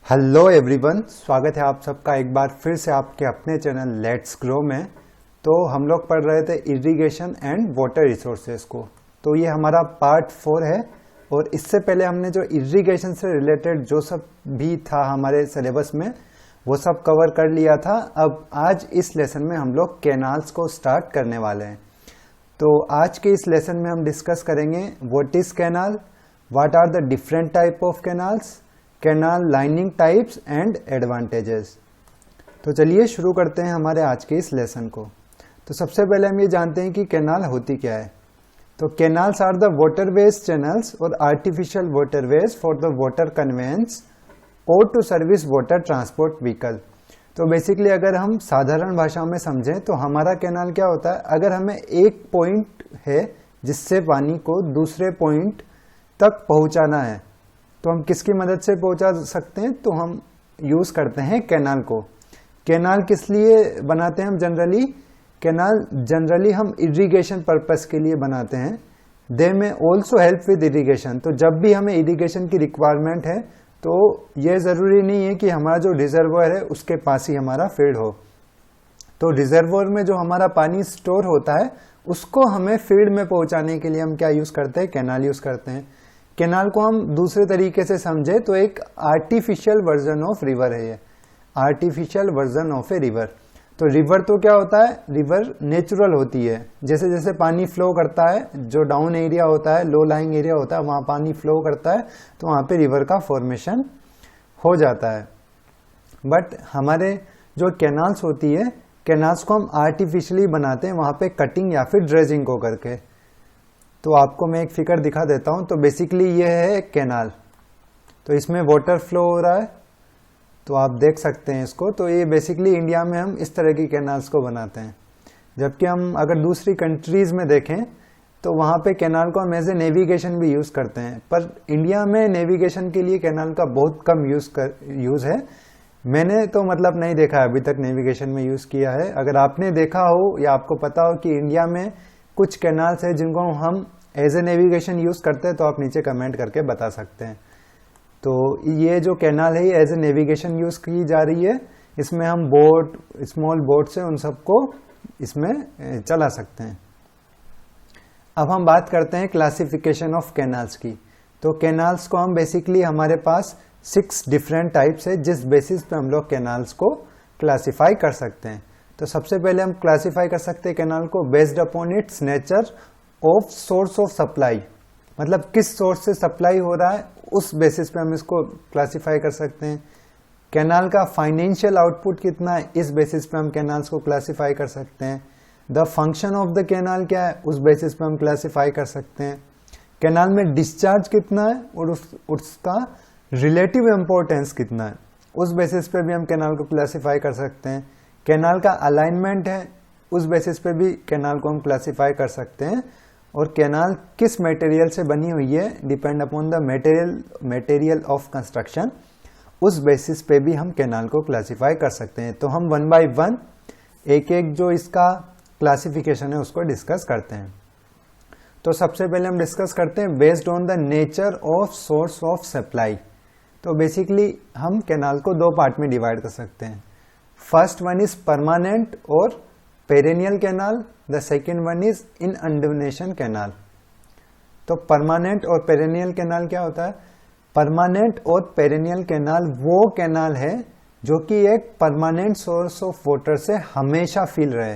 Hello everyone, स्वागत है आप सबका एक बार फिर से आपके अपने चैनल लेट्स ग्रो में। तो हम लोग पढ़ रहे थे इरिगेशन एंड वाटर रिसोर्सेज को। तो ये हमारा पार्ट 4 है और इससे पहले हमने जो इरिगेशन से रिलेटेड जो सब भी था हमारे सिलेबस में वो सब कवर कर लिया था। अब आज इस लेसन में हम लोग कैनाल्स को स्टार्ट करने वाले हैं। तो आज के इस लेसन में हम डिस्कस करेंगे what is canal, what are the different type of canals, canal lining types and advantages. तो चलिए शुरू करते हैं हमारे आज के इस लेसन को। तो सबसे पहले हम ये जानते हैं कि कैनाल होती क्या है। तो canals are the waterways channels और artificial waterways for the water conveyance और to service water transport vehicle. तो बेसिकली अगर हम साधारण भाषा में समझें तो हमारा कैनाल क्या होता है, अगर हमें एक पॉइंट है जिससे पानी को दूसरे पॉइंट तक पहुंचाना है तो हम किसकी मदद से पहुंचा सकते हैं, तो हम यूज करते हैं कैनाल को। कैनाल किस लिए बनाते हैं हम जनरली, कैनाल जनरली हम इरिगेशन पर्पस के लिए बनाते हैं। दे में ऑल्सो हेल्प विद इरिगेशन। तो जब भी हमें इरिगेशन की रिक्वायरमेंट है तो ये जरूरी नहीं है कि हमारा जो रिजर्वोयर है उसके पास ही हमारा फील्ड हो। तो रिजर्वोयर में जो हमारा पानी स्टोर होता है उसको हमें फील्ड में पहुंचाने के लिए हम क्या यूज करते हैं, कैनाल यूज करते हैं। कैनाल को हम दूसरे तरीके से समझे तो एक आर्टिफिशियल वर्जन ऑफ रिवर है। ये artificial version of a river. तो रिवर तो क्या होता है, रिवर नेचुरल होती है। जैसे जैसे पानी फ्लो करता है, जो डाउन एरिया होता है, लो लाइंग एरिया होता है, वहां पानी फ्लो करता है तो वहां पे रिवर का फॉर्मेशन हो जाता है। बट हमारे जो कैनाल्स होती है, कैनाल्स को हम आर्टिफिशियली बनाते हैं वहां पे कटिंग या फिर ड्रेजिंग को करके। तो आपको मैं एक फिगर दिखा देता हूं। तो बेसिकली ये है कैनाल। तो इसमें वाटर फ्लो हो रहा है, तो आप देख सकते हैं इसको। तो ये बेसिकली इंडिया में हम इस तरह की कैनाल्स को बनाते हैं। जबकि हम अगर दूसरी कंट्रीज में देखें तो वहां पे कैनाल को हम एज ए नेविगेशन भी यूज करते हैं। पर इंडिया में नेविगेशन के लिए कैनाल का बहुत कम यूज है। मैंने तो मतलब नहीं देखा अभी तक नेविगेशन में यूज किया है। अगर आपने देखा हो या आपको पता हो कि इंडिया में कुछ कैनाल्स है जिनको हम एज ए नेविगेशन यूज करते हैं तो आप नीचे कमेंट करके बता सकते हैं। तो ये जो कैनाल है ये एज ए नेविगेशन यूज की जा रही है। इसमें हम बोट, स्मॉल बोट से उन सबको इसमें चला सकते हैं। अब हम बात करते हैं क्लासिफिकेशन ऑफ कैनाल्स की। तो कैनाल्स को हम बेसिकली हमारे पास 6 डिफरेंट टाइप्स है जिस बेसिस पे हम लोग कैनाल्स को क्लासिफाई कर सकते हैं। तो सबसे पहले हम क्लासिफाई कर सकते हैं कैनाल को based upon its nature of source of supply. मतलब किस सोर्स से सप्लाई हो रहा है उस बेसिस पे हम इसको क्लासिफाई कर सकते हैं। कैनाल का फाइनेंशियल आउटपुट कितना है, इस बेसिस पे हम कैनाल्स को क्लासिफाई कर सकते हैं। The function of the canal क्या है, उस बेसिस पे हम क्लासिफाई कर सकते हैं। कैनाल में डिस्चार्ज कितना है और उसका रिलेटिव इंपॉर्टेंस कितना है, उस बेसिस पे भी हम कैनाल को क्लासिफाई कर सकते हैं। कैनाल का अलाइनमेंट है, उस बेसिस पे भी कैनाल को हम क्लासिफाई कर सकते हैं। और कैनाल किस मटेरियल से बनी हुई है, depend upon the material of construction, उस बेसिस पे भी हम कैनाल को क्लासिफाई कर सकते हैं। तो हम 1 बाय 1 एक एक जो इसका क्लासिफिकेशन है उसको डिस्कस करते हैं। तो सबसे पहले हम डिस्कस करते हैं based on the nature of source of supply. तो बेसिकली हम कैनाल को 2 पार्ट में डिवाइड कर सकते हैं। फर्स्ट वन इज परमानेंट और perennial canal, the second one is inundation canal. तो परमानेंट और पेरेनियल कैनाल क्या होता है, परमानेंट और पेरेनियल कैनाल वो कैनाल है जो कि एक परमानेंट सोर्स ऑफ वाटर से हमेशा फिल रहे।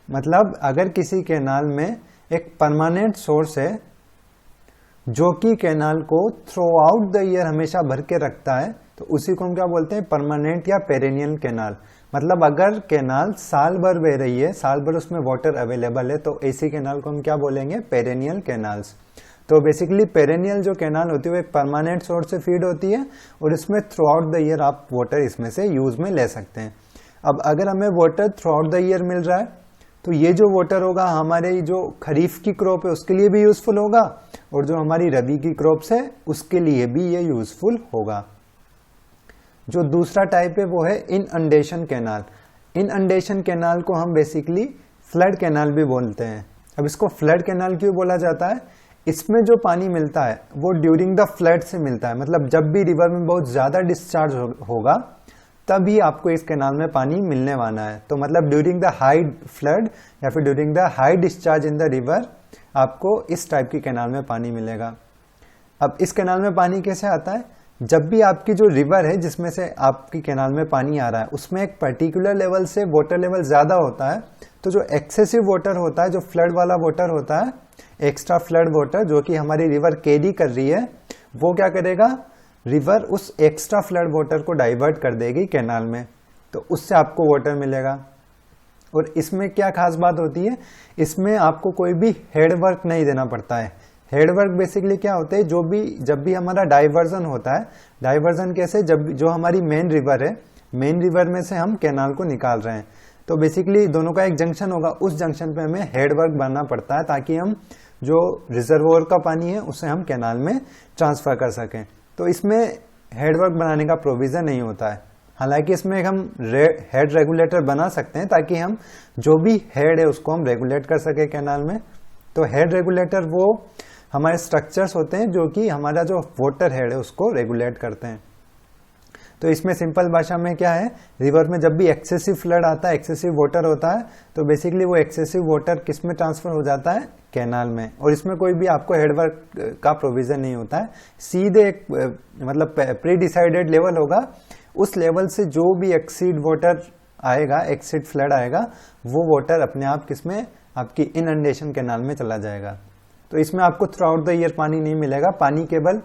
मतलब अगर किसी कैनाल में एक परमानेंट सोर्स है जो कि कैनाल को थ्रू आउट द ईयर हमेशा भर के रखता है तो उसी को हम क्या बोलते हैं, परमानेंट या पेरेनियल कैनाल। मतलब अगर कैनाल साल भर बह रही है, साल भर उसमें वाटर अवेलेबल है, तो ऐसी कैनाल को हम क्या बोलेंगे, पेरेनियल कैनाल्स। तो बेसिकली पेरेनियल जो कैनाल होती है वो एक परमानेंट सोर्स से फीड होती है और इसमें थ्रू आउट द ईयर आप वाटर इसमें से यूज में ले सकते हैं। अब अगर हमें water throughout the year मिल रहा है तो ये जो वाटर होगा हमारे जो खरीफ की क्रॉप है उसके लिए भी यूजफुल होगा और जो हमारी रबी की क्रॉप्स है उसके लिए भी ये यूजफुल होगा। जो दूसरा टाइप है वो है इनअंडेशन कैनाल। इनअंडेशन कैनाल को हम बेसिकली फ्लड कैनाल भी बोलते हैं। अब इसको फ्लड कैनाल क्यों बोला जाता है, इसमें जो पानी मिलता है वो ड्यूरिंग द फ्लड से मिलता है, मतलब जब भी रिवर में बहुत ज़्यादा डिस्चार्ज होगा तभी आपको इस कैनाल में पानी मिलने वाला है। तो मतलब ड्यूरिंग द हाई फ्लड या फिर during the high discharge in the river आपको इस टाइप की कैनाल में पानी मिलेगा। अब इस कैनाल में पानी कैसे आता है, जब भी आपकी जो रिवर है जिसमें से आपकी कैनाल में पानी आ रहा है उसमें एक पर्टिकुलर लेवल से वाटर लेवल ज़्यादा होता है, तो जो एक्सेसिव वाटर होता है, जो फ्लड वाला वाटर होता है, एक्स्ट्रा फ्लड वाटर जो कि हमारी रिवर कैरी कर रही है, वो क्या करेगा, रिवर उस एक्स्ट्रा फ्लड वाटर को डाइवर्ट कर देगी कैनाल में, तो उससे आपको वाटर मिलेगा। और इसमें क्या खास बात होती है, इसमें आपको कोई भी हेड वर्क नहीं देना पड़ता है। हेड वर्क बेसिकली क्या होता है, जब भी हमारा डाइवर्जन होता है, डाइवर्जन कैसे, जब जो हमारी मेन रिवर है, मेन रिवर में से हम कैनाल को निकाल रहे हैं, तो बेसिकली दोनों का एक जंक्शन होगा, उस जंक्शन पे हमें हेड वर्क बनाना पड़ता है ताकि हम जो रिजर्वोयर का पानी है उसे हम कैनाल में ट्रांसफर कर सकें। तो इसमें हेड वर्क बनाने का प्रोविजन नहीं होता है। हालांकि इसमें हम हेड रेगुलेटर बना सकते हैं ताकि हम जो भी हेड है उसको हम रेगुलेट कर सके कैनाल में। तो हेड रेगुलेटर वो हमारे स्ट्रक्चर्स होते हैं जो कि हमारा जो वाटर हेड है उसको रेगुलेट करते हैं। तो इसमें सिंपल भाषा में क्या है, रिवर में जब भी एक्सेसिव फ्लड आता है, एक्सेसिव वाटर होता है, तो बेसिकली वो एक्सेसिव वाटर किस में ट्रांसफर हो जाता है, कैनाल में। और इसमें कोई भी आपको हेडवर्क का प्रोविजन नहीं होता है, सीधे एक मतलब प्री डिसाइडेड लेवल होगा, उस लेवल से जो भी एक्सीड वाटर आएगा, एक्सीड फ्लड आएगा, वो वाटर अपने आप किसमें, आपकी इनंडेशन कैनाल में चला जाएगा। तो इसमें आपको थ्रू आउट द ईयर पानी नहीं मिलेगा, पानी केवल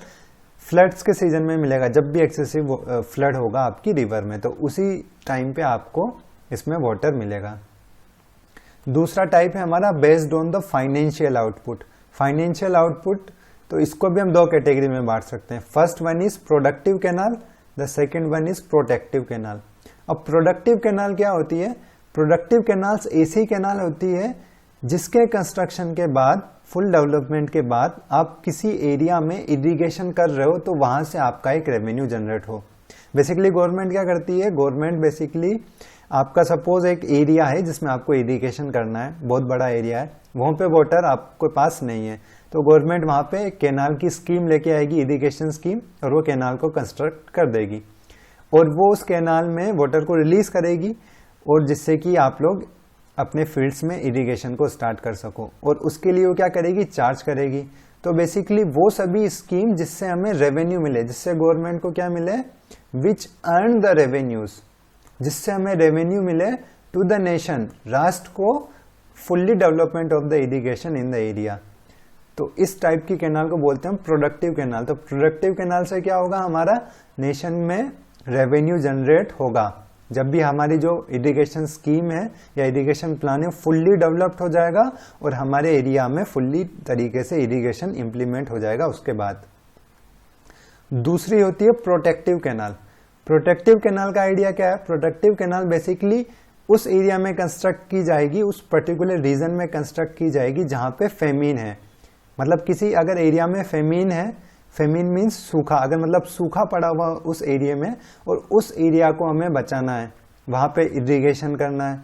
फ्लड्स के सीजन में मिलेगा, जब भी एक्सेसिव फ्लड होगा आपकी रिवर में, तो उसी टाइम पे आपको इसमें वाटर मिलेगा। दूसरा टाइप है हमारा based on the financial output. Financial output, तो इसको भी हम दो कैटेगरी में बांट सकते हैं। First one is productive canal, the second one is protective canal. अब प्रोडक्टिव कैनाल क्या होती है, प्रोडक्टिव कैनाल्स ऐसी कैनाल होती है जिसके कंस्ट्रक्शन के बाद, फुल डेवलपमेंट के बाद आप किसी एरिया में इरिगेशन कर रहे हो तो वहां से आपका एक रेवेन्यू जनरेट हो। बेसिकली गवर्नमेंट क्या करती है, गवर्नमेंट बेसिकली आपका सपोज एक एरिया है जिसमें आपको इरिगेशन करना है, बहुत बड़ा एरिया है, वहां पे वाटर आपके पास नहीं है, तो गवर्नमेंट वहां पे कैनाल की स्कीम लेके आएगी, इरिगेशन स्कीम, और वो कैनाल को कंस्ट्रक्ट कर देगी और वो उस कैनाल में वाटर को रिलीज करेगी, और जिससे कि आप लोग अपने फील्ड्स में इरिगेशन को स्टार्ट कर सको। और उसके लिए वो क्या करेगी, चार्ज करेगी। तो बेसिकली वो सभी स्कीम जिससे हमें रेवेन्यू मिले, जिससे गवर्नमेंट को क्या मिले, विच अर्न द रेवेन्यूज, जिससे हमें रेवेन्यू मिले टू द नेशन, राष्ट्र को fully development of the irrigation in the area. तो इस टाइप की कैनाल को बोलते हैं प्रोडक्टिव कैनाल। तो प्रोडक्टिव कैनाल से क्या होगा, हमारा नेशन में रेवेन्यू जनरेट होगा जब भी हमारी जो इरिगेशन स्कीम है या इरिगेशन प्लान है फुल्ली डेवलप्ड हो जाएगा और हमारे एरिया में फुल्ली तरीके से इरिगेशन इंप्लीमेंट हो जाएगा। उसके बाद दूसरी होती है प्रोटेक्टिव कैनाल। प्रोटेक्टिव कैनाल का आइडिया क्या है, प्रोटेक्टिव कैनाल बेसिकली उस एरिया में कंस्ट्रक्ट की जाएगी, उस पर्टिकुलर रीजन में कंस्ट्रक्ट की जाएगी जहां पे फेमिन है। मतलब किसी अगर एरिया में फेमिन है, फेमिन मीन्स सूखा, अगर मतलब सूखा पड़ा हुआ उस एरिया में और उस एरिया को हमें बचाना है, वहां पे इरिगेशन करना है,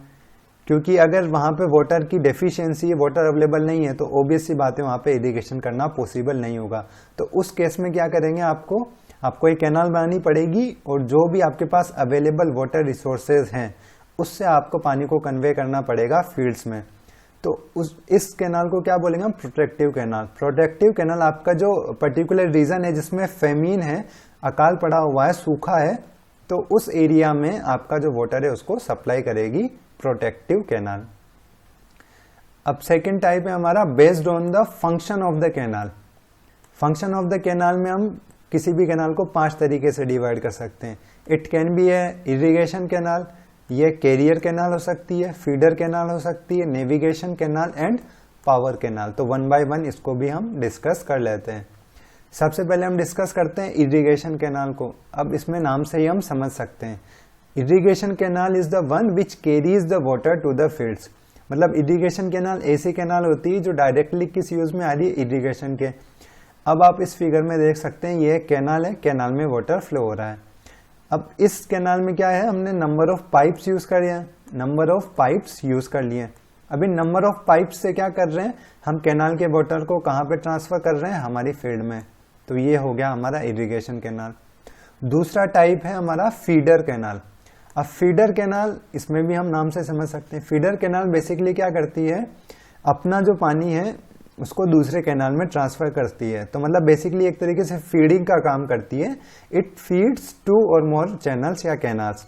क्योंकि अगर वहां पे वाटर की डेफिशिएंसी है, वाटर अवेलेबल नहीं है, तो ऑब्वियस सी बात है वहां पे इरिगेशन करना पॉसिबल नहीं होगा। तो उस केस में क्या करेंगे, आपको एक कैनाल बनानी पड़ेगी और जो भी आपके पास अवेलेबल वाटर रिसोर्सेज हैं उससे आपको पानी को कन्वे करना पड़ेगा फील्ड्स में। तो इस कैनाल को क्या बोलेंगे हम, प्रोटेक्टिव कैनाल। प्रोटेक्टिव कैनाल आपका जो पर्टिकुलर रीजन है जिसमें फेमिन है, अकाल पड़ा हुआ है, सूखा है, तो उस एरिया में आपका जो वाटर है उसको सप्लाई करेगी प्रोटेक्टिव कैनाल। अब सेकेंड टाइप है हमारा based on the function of the canal. Function of the canal में हम किसी भी कैनाल को 5 तरीके से डिवाइड कर सकते हैं। इट कैन बी है इरिगेशन कैनाल, ये कैरियर कैनाल हो सकती है, फीडर कैनाल हो सकती है, navigation canal and power canal. तो 1 बाय 1 इसको भी हम डिस्कस कर लेते हैं। सबसे पहले हम डिस्कस करते हैं इरिगेशन कैनाल को। अब इसमें नाम से ही हम समझ सकते हैं, irrigation canal is the one which carries the water to the fields. मतलब इरिगेशन कैनाल ऐसी कैनाल होती है जो डायरेक्टली किस यूज में आ रही है, इरिगेशन के। अब आप इस फिगर में देख सकते हैं, ये कैनाल है, कैनाल में वाटर फ्लो हो रहा है। अब इस कैनाल में क्या है, हमने नंबर ऑफ पाइप्स यूज कर लिए, नंबर ऑफ पाइप्स यूज कर लिए। अभी नंबर ऑफ पाइप्स से क्या कर रहे हैं, हम कैनाल के वाटर को कहाँ पे ट्रांसफर कर रहे हैं, हमारी फील्ड में। तो ये हो गया हमारा इरिगेशन कैनाल। दूसरा टाइप है हमारा फीडर कैनाल। अब फीडर कैनाल, इसमें भी हम नाम से समझ सकते हैं। फीडर कैनाल बेसिकली क्या करती है, अपना जो पानी है उसको दूसरे कैनाल में ट्रांसफर करती है। तो मतलब बेसिकली एक तरीके से फीडिंग का काम करती है। इट फीड्स 2 और मोर चैनल्स या कैनाल्स।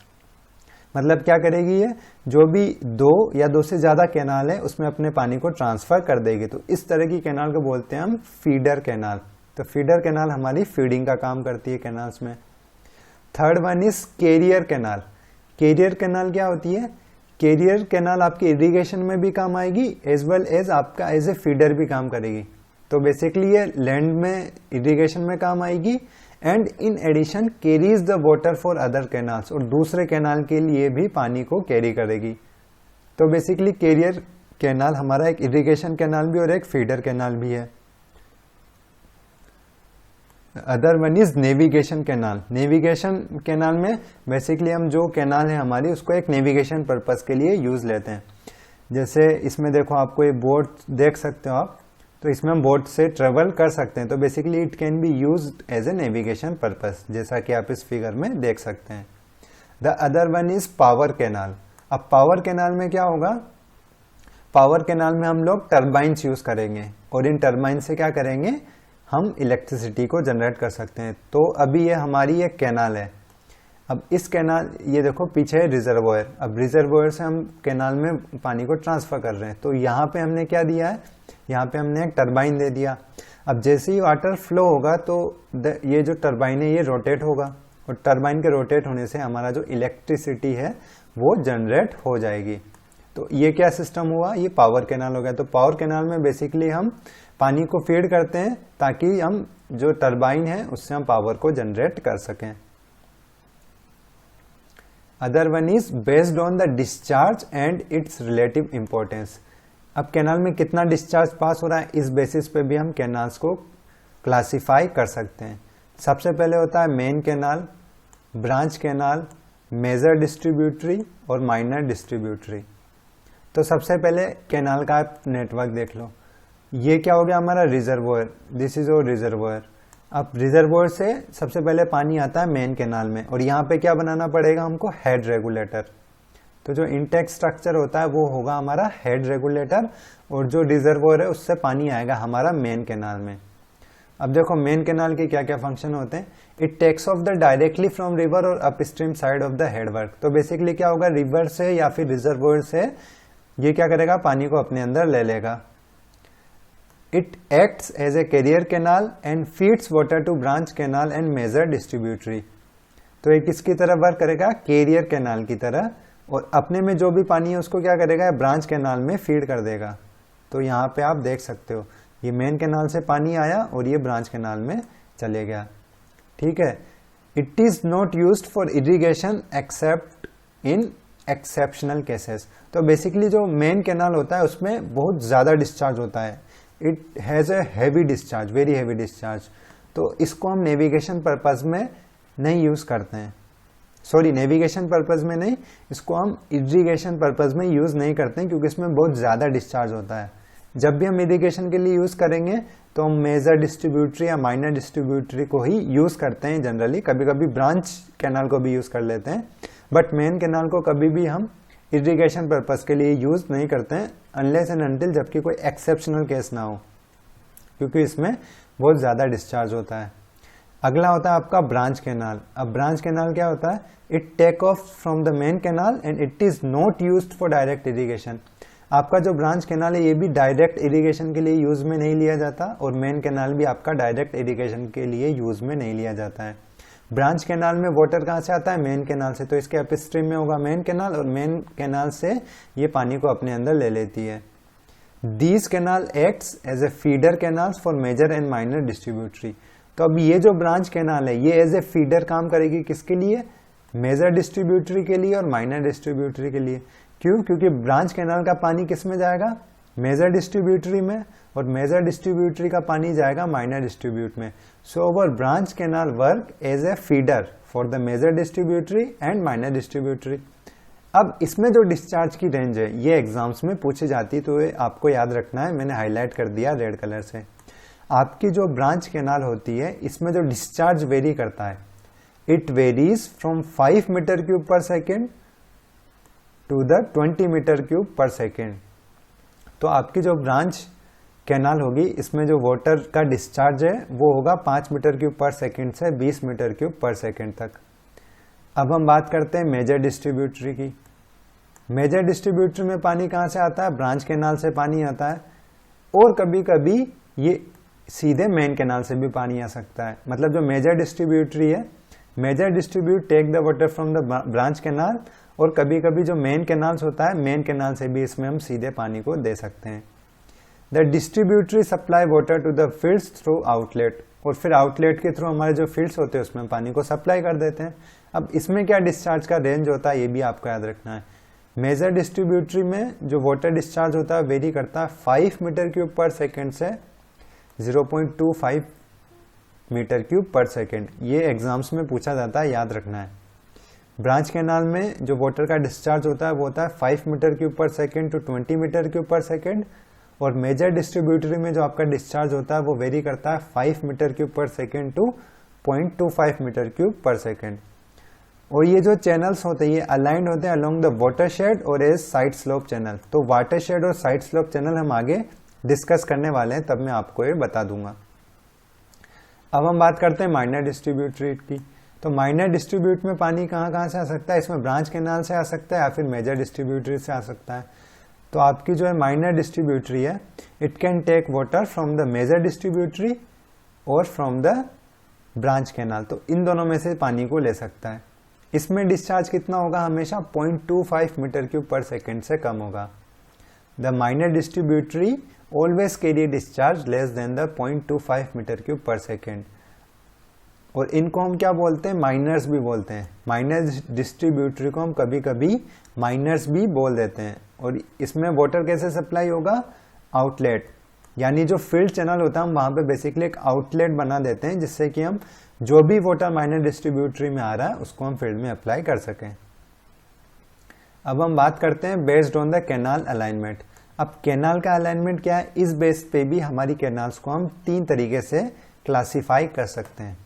मतलब क्या करेगी ये, जो भी 2 या 2 से ज्यादा कैनाल है उसमें अपने पानी को ट्रांसफर कर देगी। तो इस तरह की कैनाल को बोलते हैं हम फीडर कैनाल। तो फीडर कैनाल हमारी फीडिंग का काम करती है कैनाल्स में। Third one is carrier canal. Carrier canal क्या होती है, कैरियर कैनाल आपके इरिगेशन में भी काम आएगी एज वेल एज आपका एज ए फीडर भी काम करेगी। तो बेसिकली ये लैंड में इरिगेशन में काम आएगी and in addition carries the water for other canals, और दूसरे कैनाल के लिए भी पानी को कैरी करेगी। तो बेसिकली कैरियर कैनाल हमारा एक इरिगेशन कैनाल भी और एक फीडर कैनाल भी है। Other one is navigation canal. Navigation canal में बेसिकली हम जो कैनाल है हमारी उसको एक नेविगेशन पर्पस के लिए यूज लेते हैं। जैसे इसमें देखो आपको ये बोट देख सकते हो आप, तो इसमें हम बोट से ट्रेवल कर सकते हैं। तो basically it can be used as a navigation purpose, जैसा कि आप इस फिगर में देख सकते हैं। The other one is power canal. अब पावर कैनाल में क्या होगा, पावर कैनाल में हम लोग टर्बाइंस यूज करेंगे और इन टर्बाइन से क्या करेंगे, हम इलेक्ट्रिसिटी को जनरेट कर सकते हैं। तो अभी ये हमारी एक कैनाल है। अब इस कैनाल, ये देखो पीछे है रिजर्वोयर। अब रिजर्वोयर से हम कैनाल में पानी को ट्रांसफर कर रहे हैं। तो यहाँ पे हमने क्या दिया है, यहाँ पे हमने एक टरबाइन दे दिया। अब जैसे ही वाटर फ्लो होगा तो ये जो टरबाइन है ये रोटेट होगा, और टरबाइन के रोटेट होने से हमारा जो इलेक्ट्रिसिटी है वो जनरेट हो जाएगी। तो ये क्या सिस्टम हुआ, ये पावर कैनाल हो गया। तो पावर कैनाल में बेसिकली हम पानी को फीड करते हैं ताकि हम जो टरबाइन है उससे हम पावर को जनरेट कर सकें। Other one is based on the discharge and it's relative importance. अब कैनाल में कितना डिस्चार्ज पास हो रहा है, इस बेसिस पे भी हम कैनाल्स को क्लासिफाई कर सकते हैं। सबसे पहले होता है main canal, branch canal, major distributary और माइनर डिस्ट्रीब्यूटरी। तो सबसे पहले कैनाल का आप नेटवर्क देख लो। ये क्या हो गया हमारा रिजर्वोयर, दिस इज और रिजर्वोयर। अब रिजर्वोयर से सबसे पहले पानी आता है मेन कैनाल में, और यहाँ पे क्या बनाना पड़ेगा हमको, हेड रेगुलेटर। तो जो इनटेक स्ट्रक्चर होता है वो होगा हमारा हेड रेगुलेटर, और जो रिजर्वोयर है उससे पानी आएगा हमारा मेन कैनाल में। अब देखो मेन कैनाल के क्या क्या फंक्शन होते हैं। It takes off the directly from river और upstream side of the headwork. तो बेसिकली क्या होगा, रिवर से या फिर रिजर्वोयर से ये क्या करेगा, पानी को अपने अंदर ले लेगा। It acts as a carrier canal and feeds water to branch canal and major distributary। तो एक किसकी तरह वर्क करेगा, कैरियर कैनाल की तरह, और अपने में जो भी पानी है उसको क्या करेगा, ब्रांच कैनाल में फीड कर देगा। तो यहाँ पे आप देख सकते हो ये मेन कैनाल से पानी आया और ये ब्रांच कैनाल में चले गया। ठीक है। It is not used for irrigation accept in exceptional cases. तो बेसिकली जो मेन कैनाल होता है उसमें बहुत ज्यादा डिस्चार्ज होता है। It has a heavy discharge, very heavy discharge. तो इसको हम नेविगेशन पर्पज में नहीं यूज करते हैं। सॉरी, नेविगेशन पर्पज में नहीं, इसको हम इरिगेशन पर्पज में यूज नहीं करते हैं क्योंकि इसमें बहुत ज्यादा डिस्चार्ज होता है। जब भी हम इरिगेशन के लिए यूज करेंगे तो हम मेजर डिस्ट्रीब्यूटरी या माइनर डिस्ट्रीब्यूटरी को ही यूज करते हैं जनरली। कभी कभी ब्रांच कैनाल को भी यूज कर लेते हैं, बट मेन कैनाल को कभी भी हम इरिगेशन पर्पस के लिए यूज नहीं करते हैं, अनलेस एंड अनटिल जबकि कोई एक्सेप्शनल केस ना हो, क्योंकि इसमें बहुत ज्यादा डिस्चार्ज होता है। अगला होता है आपका ब्रांच कैनाल। अब ब्रांच कैनाल क्या होता है, it take off from the main canal and it is not used for direct irrigation. आपका जो ब्रांच कैनाल है ये भी डायरेक्ट इरिगेशन के लिए यूज में नहीं लिया जाता, और मेन कैनाल भी आपका डायरेक्ट इरिगेशन के लिए यूज में नहीं लिया जाता है। ब्रांच कैनाल में वाटर कहाँ से आता है, मेन कैनाल से। तो इसके अपस्ट्रीम में होगा मेन कैनाल, और मेन कैनाल से ये पानी को अपने अंदर ले लेती है। These canal acts as a feeder canals for major and minor distributary. तो अब ये जो ब्रांच कैनाल है ये एज ए फीडर काम करेगी, किसके लिए, मेजर डिस्ट्रीब्यूटरी के लिए और माइनर डिस्ट्रीब्यूटरी के लिए। क्यों, क्योंकि ब्रांच कैनाल का पानी किस में जाएगा, मेजर डिस्ट्रीब्यूटरी में, और मेजर डिस्ट्रीब्यूटरी का पानी जाएगा माइनर डिस्ट्रीब्यूट में। So our branch canal work as a feeder for the major distributary and minor distributary. अब इसमें जो डिस्चार्ज की रेंज है ये एग्जाम्स में पूछी जाती है, तो ये आपको याद रखना है, मैंने हाईलाइट कर दिया रेड कलर से। आपकी जो ब्रांच कैनाल होती है इसमें जो डिस्चार्ज वेरी करता है, it varies from 5 meter cube per second to the 20 meter cube per second. तो आपकी जो ब्रांच कैनाल होगी इसमें जो वाटर का डिस्चार्ज है वो होगा 5 मीटर क्यूब पर सेकेंड से 20 मीटर क्यूब पर सेकेंड तक। अब हम बात करते हैं मेजर डिस्ट्रीब्यूटरी की। मेजर डिस्ट्रीब्यूटरी में पानी कहाँ से आता है? ब्रांच कैनाल से पानी आता है, और कभी कभी ये सीधे मेन कैनाल से भी पानी आ सकता है। मतलब जो मेजर डिस्ट्रीब्यूटरी है, major distribute take the water from the branch canal, और कभी कभी जो मेन कैनाल्स होता है मेन कैनाल से भी इसमें हम सीधे पानी को दे सकते हैं। The distributary supply water to the fields through outlet, और फिर आउटलेट के थ्रू हमारे जो फील्ड्स होते हैं उसमें पानी को सप्लाई कर देते हैं। अब इसमें क्या डिस्चार्ज का रेंज होता है ये भी आपको याद रखना है। मेजर डिस्ट्रीब्यूटरी में जो वाटर डिस्चार्ज होता है वेरी करता है 5 मीटर क्यूब पर सेकेंड से 0.25 मीटर क्यूब पर सेकेंड। ये एग्जाम्स में पूछा जाता है, याद रखना है। ब्रांच कैनाल में जो वाटर का डिस्चार्ज होता है वो होता है 5 meter cube per second to 20 meter cube per second, और मेजर डिस्ट्रीब्यूटरी में जो आपका डिस्चार्ज होता है वो वेरी करता है 5 meter cube per second to 0.25 metre cube per second. और ये जो चैनल्स होते हैं ये अलाइंड होते हैं अलोंग द वाटरशेड और एज साइड स्लोप चैनल। तो वाटरशेड और साइड स्लोप चैनल हम आगे डिस्कस करने वाले हैं, तब मैं आपको ये बता दूंगा। अब हम बात करते हैं माइनर डिस्ट्रीब्यूटरी की। तो माइनर डिस्ट्रीब्यूट में पानी कहाँ कहाँ से आ सकता है? इसमें ब्रांच कैनाल से आ सकता है या फिर मेजर डिस्ट्रीब्यूटरी से आ सकता है। तो आपकी जो है माइनर डिस्ट्रीब्यूटरी है, it can take water from the major distributary और फ्रॉम द ब्रांच कैनाल। तो इन दोनों में से पानी को ले सकता है। इसमें डिस्चार्ज कितना होगा? हमेशा 0.25 मीटर क्यूब पर सेकेंड से कम होगा। The minor distributary always carry discharge less than the 0.25 metre cube per second. और इनको हम क्या बोलते हैं? माइनर्स भी बोलते हैं। माइनर डिस्ट्रीब्यूटरी को हम कभी कभी माइनर्स भी बोल देते हैं। और इसमें वाटर कैसे सप्लाई होगा? आउटलेट, यानी जो फील्ड चैनल होता है हम वहां पे बेसिकली एक आउटलेट बना देते हैं, जिससे कि हम जो भी वाटर माइनर डिस्ट्रीब्यूटरी में आ रहा है उसको हम फील्ड में अप्लाई कर सकें। अब हम बात करते हैं based on the canal alignment. अब कैनाल का अलाइनमेंट क्या है? इस बेस पे भी हमारी कैनाल्स को हम 3 तरीके से क्लासीफाई कर सकते हैं।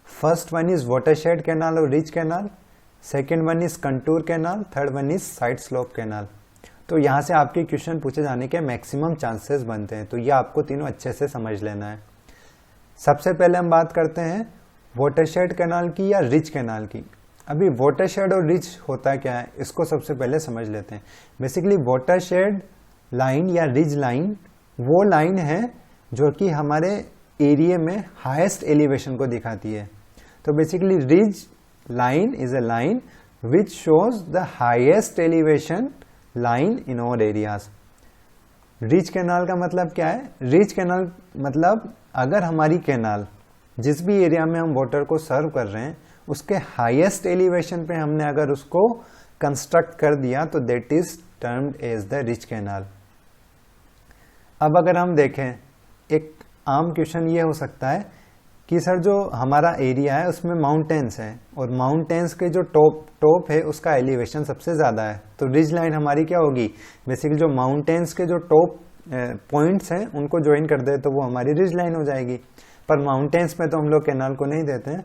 First one is watershed canal और ridge canal, second one is contour canal, third one is side slope canal. तो यहाँ से आपके क्वेश्चन पूछे जाने के मैक्सिमम चांसेस बनते हैं, तो ये आपको तीनों अच्छे से समझ लेना है। सबसे पहले हम बात करते हैं वाटरशेड कैनाल की या रिच कैनाल की। अभी वाटरशेड और रिच होता है क्या है, इसको सबसे पहले समझ लेते हैं। बेसिकली वाटरशेड लाइन या रिज लाइन वो लाइन है जो कि हमारे एरिया में हाईएस्ट एलिवेशन को दिखाती है। तो basically ridge line is a line which shows the highest elevation line in our areas. Ridge canal का मतलब क्या है? रिच कैनाल मतलब अगर हमारी कैनाल जिस भी एरिया में हम वाटर को सर्व कर रहे हैं उसके हाईएस्ट एलिवेशन पे हमने अगर उसको कंस्ट्रक्ट कर दिया तो that is termed as the ridge canal. अब अगर हम देखें, एक आम क्वेश्चन ये हो सकता है कि सर जो हमारा एरिया है उसमें माउंटेन्स है और माउंटेन्स के जो टॉप है उसका एलिवेशन सबसे ज़्यादा है, तो रिज लाइन हमारी क्या होगी? बेसिकली जो माउंटेन्स के जो टॉप पॉइंट्स हैं उनको ज्वाइन कर दे तो वो हमारी रिज लाइन हो जाएगी। पर माउंटेन्स में तो हम लोग कैनाल को नहीं देते हैं।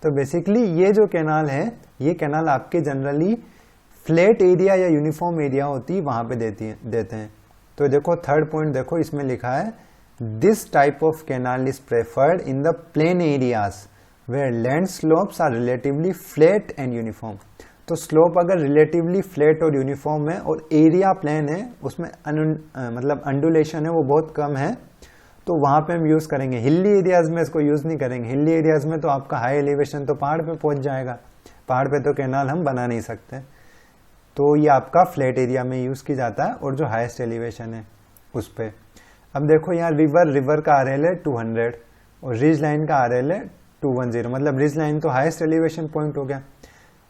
तो बेसिकली ये जो कैनाल है ये कैनाल आपके जनरली फ्लैट एरिया या यूनिफॉर्म एरिया होती है वहां पे देते हैं। तो देखो थर्ड पॉइंट देखो, इसमें लिखा है this type of canal is preferred in the plain areas where land slopes are relatively flat and uniform. तो स्लोप अगर रिलेटिवली फ्लैट और यूनिफॉर्म है और एरिया प्लेन है, उसमें मतलब अंडुलेशन है वो बहुत कम है, तो वहां पे हम यूज करेंगे। हिली एरियाज में इसको यूज नहीं करेंगे। हिली एरियाज में तो आपका हाई एलिवेशन तो पहाड़ पे पहुंच जाएगा, पहाड़ पे तो कैनाल हम बना नहीं सकते। तो ये आपका फ्लैट एरिया में यूज की जाता है और जो हाईएस्ट एलिवेशन है उस पे। अब देखो यहाँ रिवर का आरएल है 200 और रिज लाइन का आरएल है 210, मतलब रिज लाइन तो हाईएस्ट एलिवेशन पॉइंट हो गया।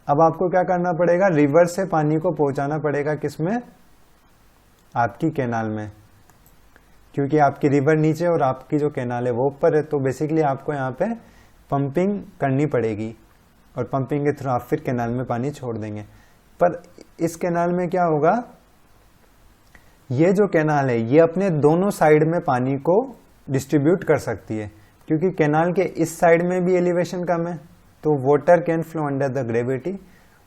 अब आपको क्या करना पड़ेगा? रिवर से पानी को पहुंचाना पड़ेगा किसमें? आपकी कैनाल में, क्योंकि आपकी रिवर नीचे और आपकी जो कैनाल है वो ऊपर है। तो बेसिकली आपको यहाँ पे पंपिंग करनी पड़ेगी और पंपिंग के थ्रू आप फिर कैनाल में पानी छोड़ देंगे। पर इस कैनाल में क्या होगा, ये जो कैनाल है ये अपने दोनों साइड में पानी को डिस्ट्रीब्यूट कर सकती है, क्योंकि कैनाल के इस साइड में भी एलिवेशन कम है तो water can flow under the gravity,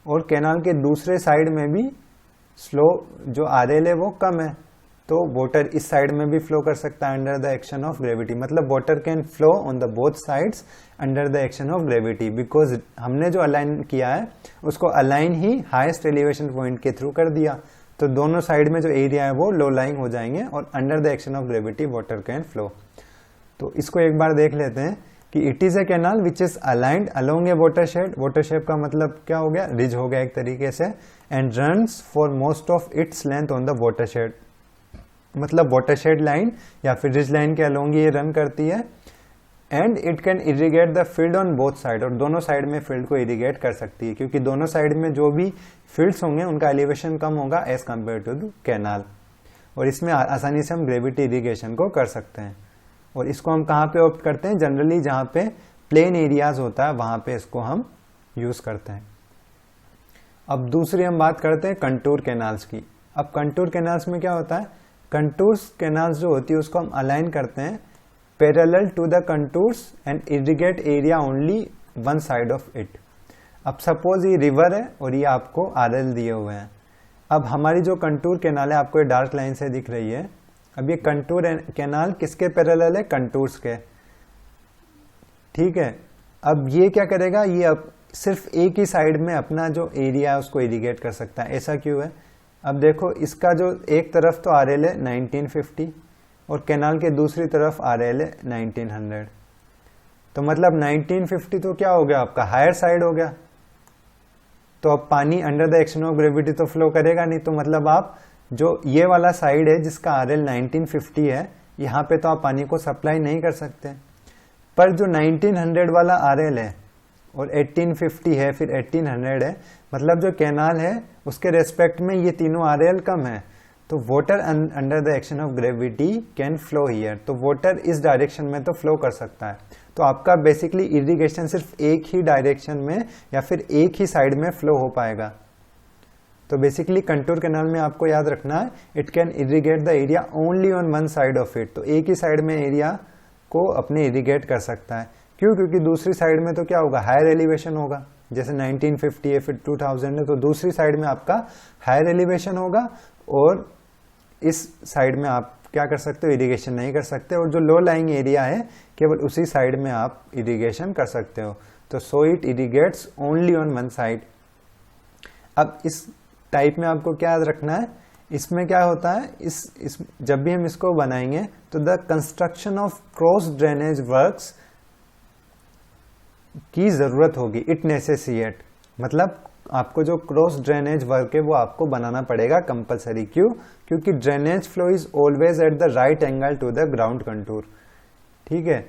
और कैनाल के दूसरे साइड में भी स्लो जो आरएल है वो कम है तो वाटर इस साइड में भी फ्लो कर सकता है under the action of gravity. मतलब water can flow on the both sides under the action of gravity, because हमने जो अलाइन किया है उसको अलाइन ही हाईएस्ट एलिवेशन पॉइंट के थ्रू कर दिया, तो दोनों साइड में जो एरिया है वो लो लाइंग हो जाएंगे और under the action of gravity water can flow. तो इसको एक बार देख लेते हैं कि it is a canal which is aligned along A watershed. Watershed का मतलब क्या हो गया, रिज हो गया एक तरीके से, and runs for most of its length on the watershed. मतलब वाटरशेड लाइन या फिर रिज लाइन के अलोंग ये रन करती है, and it can irrigate the field on both side, और दोनों साइड में फील्ड को इरिगेट कर सकती है, क्योंकि दोनों साइड में जो भी फील्ड्स होंगे उनका एलिवेशन कम होगा as compare to the canal, और इसमें आसानी से हम ग्रेविटी इरिगेशन को कर सकते हैं। और इसको हम कहाँ पे ऑप्ट करते हैं, जनरली जहाँ पे प्लेन एरियाज होता है वहाँ पे इसको हम यूज करते हैं। अब दूसरी हम बात करते हैं कंटूर कैनाल्स की। अब कंटूर कैनाल्स में क्या होता है, कंटूर्स कैनाल्स जो होती है उसको हम अलाइन करते हैं parallel to the contours and irrigate area only one side of it. अब सपोज ये रिवर है और ये आपको आरएल दिए हुए हैं। अब हमारी जो कंटूर कैनाल है, आपको ये डार्क लाइन से दिख रही है, अब ये कंटूर कैनाल किसके पैरेलल है, कंटूर्स के, ठीक है। अब ये क्या करेगा, ये अब सिर्फ एक ही साइड में अपना जो एरिया है उसको इरिगेट कर सकता है। ऐसा क्यों है, अब देखो इसका जो एक तरफ तो आरएल है 1950 और कैनाल के दूसरी तरफ आरएल है 1900, तो मतलब 1950 तो क्या हो गया आपका, हायर साइड हो गया, तो अब पानी under the action of gravity तो फ्लो करेगा नहीं, तो मतलब आप जो ये वाला साइड है जिसका आरएल 1950 है, यहाँ पे तो आप पानी को सप्लाई नहीं कर सकते। पर जो 1900 वाला आरएल है और 1850 है फिर 1800 है, मतलब जो कैनाल है उसके रेस्पेक्ट में ये तीनों आरएल कम है, तो water under the action of gravity can flow here, तो वाटर इस डायरेक्शन में तो फ्लो कर सकता है। तो आपका बेसिकली इरिगेशन सिर्फ एक ही डायरेक्शन में या फिर एक ही साइड में फ्लो हो पाएगा। तो बेसिकली कंटूर कैनाल में आपको याद रखना है, it can irrigate the area only on one side of it, तो एक ही साइड में एरिया को अपने इरिगेट कर सकता है। क्यों, क्योंकि दूसरी साइड में तो क्या होगा, हायर एलिवेशन होगा, जैसे 1950 है फिर 2000 है, तो दूसरी साइड में आपका हायर एलिवेशन होगा और इस साइड में आप क्या कर सकते हो, इरिगेशन नहीं कर सकते, और जो लो लाइंग एरिया है केवल उसी साइड में आप इरिगेशन कर सकते हो। तो so it irrigates only on one side. अब इस टाइप में आपको क्या याद रखना है, इसमें क्या होता है, इस जब भी हम इसको बनाएंगे तो the construction of cross drainage works की जरूरत होगी, इट नेसेसिएट, मतलब आपको जो क्रॉस ड्रेनेज वर्क है वो आपको बनाना पड़ेगा कंपलसरी। क्यों, क्योंकि drainage flow is always at the right angle to the ground contour, ठीक है।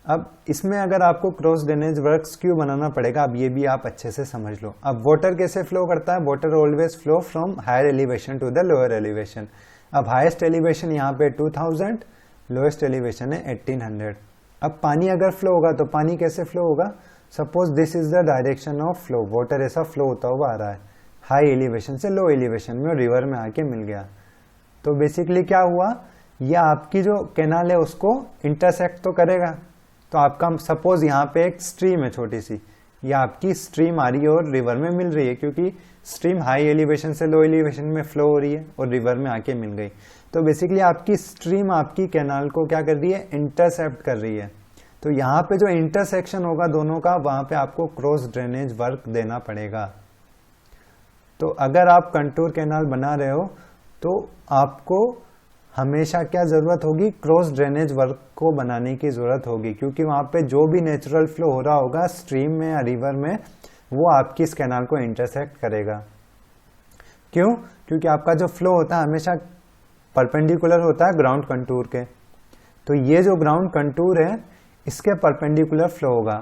अब इसमें अगर आपको क्रॉस ड्रेनेज वर्क्स क्यों बनाना पड़ेगा, अब ये भी आप अच्छे से समझ लो। अब वाटर कैसे फ्लो करता है, water always flow from higher elevation to the lower elevation. अब हाईएस्ट एलिवेशन यहाँ पे 2000, लोएस्ट एलिवेशन है 1800। अब पानी अगर फ्लो होगा तो पानी कैसे फ्लो होगा, suppose this is the direction of flow, water ऐसा फ्लो होता हुआ आ रहा है हाई एलिवेशन से लो एलिवेशन में और रिवर में आके मिल गया, तो बेसिकली क्या हुआ, ये आपकी जो कैनाल है उसको इंटरसेक्ट तो करेगा। तो आपका सपोज यहाँ पे एक स्ट्रीम है छोटी सी, ये आपकी स्ट्रीम आ रही है और रिवर में मिल रही है, क्योंकि स्ट्रीम हाई एलिवेशन से लो एलिवेशन में फ्लो हो रही है और रिवर में आके मिल गई। तो बेसिकली आपकी स्ट्रीम आपकी कैनाल को क्या कर रही है, इंटरसेप्ट कर रही है। तो यहाँ पे जो इंटरसेक्शन होगा दोनों का, वहां पे आपको क्रॉस ड्रेनेज वर्क देना पड़ेगा। तो अगर आप कंटूर कैनाल बना रहे हो तो आपको हमेशा क्या जरूरत होगी, क्रॉस ड्रेनेज वर्क को बनाने की जरूरत होगी, क्योंकि वहां पे जो भी नेचुरल फ्लो हो रहा होगा स्ट्रीम में या रिवर में, वो आपकी इस कैनाल को इंटरसेक्ट करेगा। क्यों, क्योंकि आपका जो फ्लो होता है हमेशा परपेंडिकुलर होता है ग्राउंड कंटूर के, तो ये जो ग्राउंड कंटूर है इसके परपेंडिकुलर फ्लो होगा,